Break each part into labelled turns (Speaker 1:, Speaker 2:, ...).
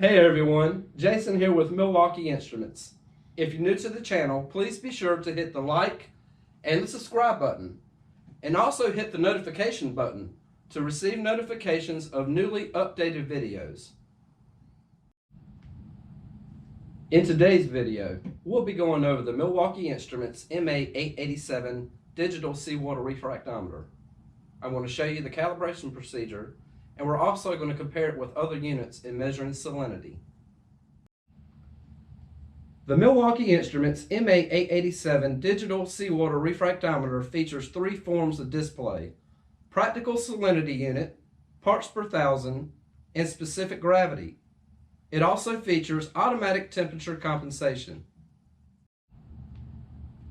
Speaker 1: Hey everyone, Jason here with Milwaukee Instruments. If you're new to the channel, please be sure to hit the like and the subscribe button, and also hit the notification button to receive notifications of newly updated videos. In today's video, we'll be going over the Milwaukee Instruments MA887 Digital Seawater Refractometer. I'm going to show you the calibration procedure, and we're also going to compare it with other units in measuring salinity. The Milwaukee Instruments MA887 Digital Seawater Refractometer features three forms of display: practical salinity unit, parts per thousand, and specific gravity. It also features automatic temperature compensation.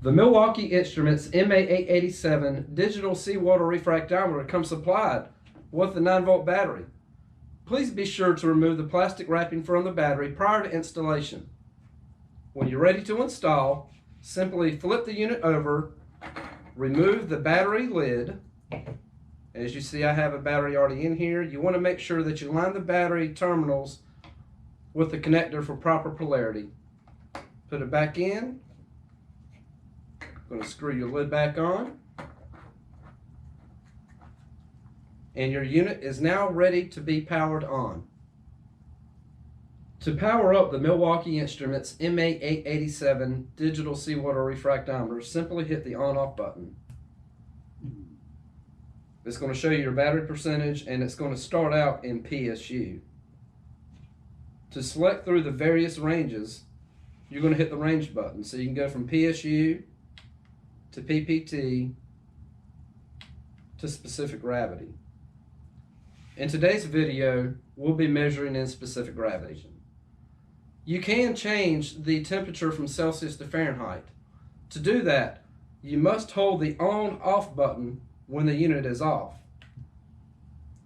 Speaker 1: The Milwaukee Instruments MA887 Digital Seawater Refractometer comes supplied with a 9-volt battery. Please be sure to remove the plastic wrapping from the battery prior to installation. When you're ready to install, simply flip the unit over, remove the battery lid. As you see, I have a battery already in here. You want to make sure that you line the battery terminals with the connector for proper polarity. Put it back in. I'm going to screw your lid back on. And your unit is now ready to be powered on. To power up the Milwaukee Instruments MA887 Digital Seawater Refractometer, simply hit the on-off button. It's going to show you your battery percentage, and it's going to start out in PSU. To select through the various ranges, you're going to hit the range button. So you can go from PSU to PPT to specific gravity. In today's video, we'll be measuring in specific gravity. You can change the temperature from Celsius to Fahrenheit. To do that, you must hold the on-off button when the unit is off.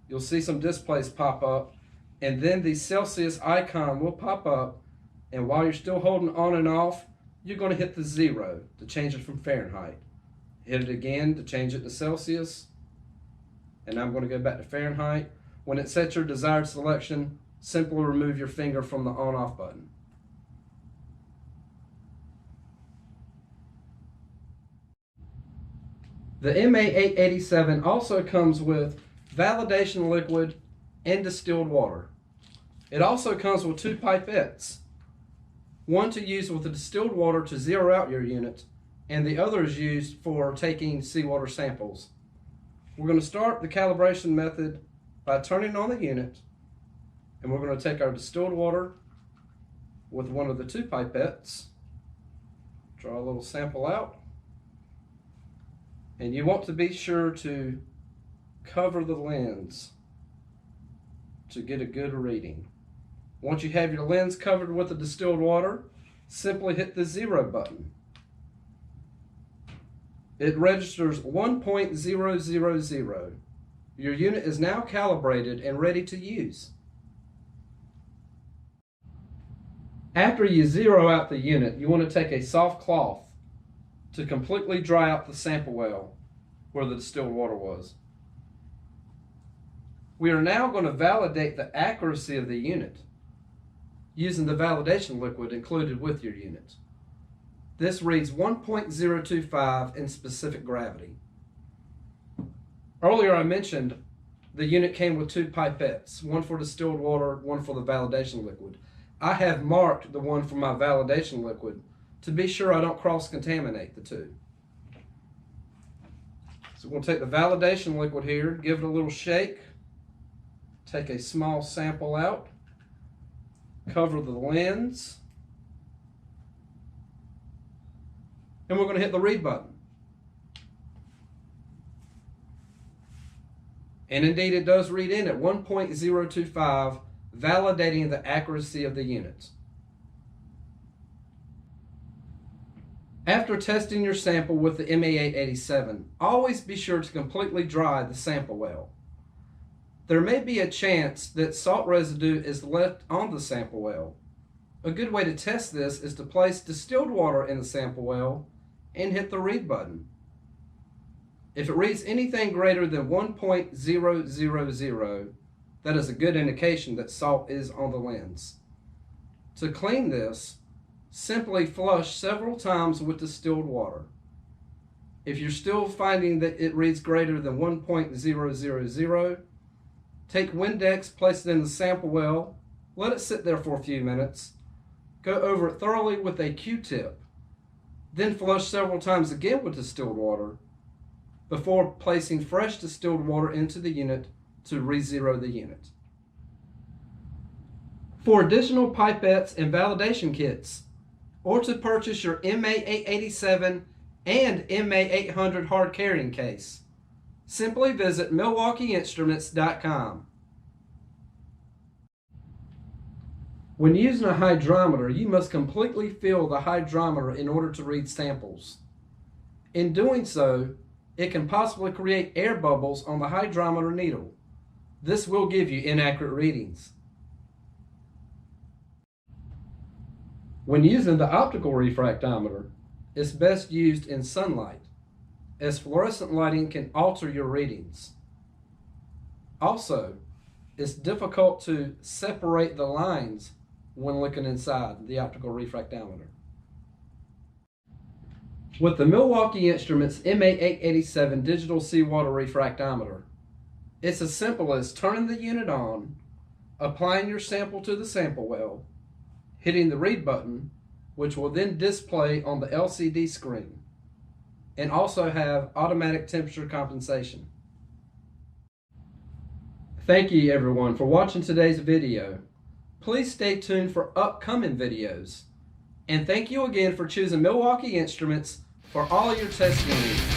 Speaker 1: You'll see some displays pop up, and then the Celsius icon will pop up, and while you're still holding on and off, you're going to hit the 0 to change it from Fahrenheit. Hit it again to change it to Celsius, and I'm going to go back to Fahrenheit. When it sets your desired selection, simply remove your finger from the on-off button. The MA887 also comes with validation liquid and distilled water. It also comes with two pipettes, one to use with the distilled water to zero out your unit, and the other is used for taking seawater samples. We're going to start the calibration method by turning on the unit, and we're going to take our distilled water with one of the two pipettes, draw a little sample out, and you want to be sure to cover the lens to get a good reading. Once you have your lens covered with the distilled water, simply hit the 0 button. It registers 1.000. Your unit is now calibrated and ready to use. After you zero out the unit, you want to take a soft cloth to completely dry out the sample well where the distilled water was. We are now going to validate the accuracy of the unit using the validation liquid included with your unit. This reads 1.025 in specific gravity. Earlier I mentioned the unit came with two pipettes, one for distilled water, one for the validation liquid. I have marked the one for my validation liquid to be sure I don't cross-contaminate the two. So we'll take the validation liquid here, give it a little shake, take a small sample out, cover the lens, and we're going to hit the read button. And indeed it does read in at 1.025, validating the accuracy of the unit. After testing your sample with the MA887, always be sure to completely dry the sample well. There may be a chance that salt residue is left on the sample well. A good way to test this is to place distilled water in the sample well and hit the read button. If it reads anything greater than 1.000, that is a good indication that salt is on the lens. To clean this, simply flush several times with distilled water. If you're still finding that it reads greater than 1.000, take Windex, place it in the sample well, let it sit there for a few minutes, go over it thoroughly with a Q-tip, then flush several times again with distilled water before placing fresh distilled water into the unit to re-zero the unit. For additional pipettes and validation kits, or to purchase your MA887 and MA800 hard carrying case, simply visit MilwaukeeInstruments.com. When using a hydrometer, you must completely fill the hydrometer in order to read samples. In doing so, it can possibly create air bubbles on the hydrometer needle. This will give you inaccurate readings. When using the optical refractometer, it's best used in sunlight, as fluorescent lighting can alter your readings. Also, it's difficult to separate the lines when looking inside the optical refractometer. With the Milwaukee Instruments MA887 digital seawater refractometer, it's as simple as turning the unit on, applying your sample to the sample well, hitting the read button, which will then display on the LCD screen, and also have automatic temperature compensation. Thank you everyone for watching today's video. Please stay tuned for upcoming videos. And thank you again for choosing Milwaukee Instruments for all your testing needs.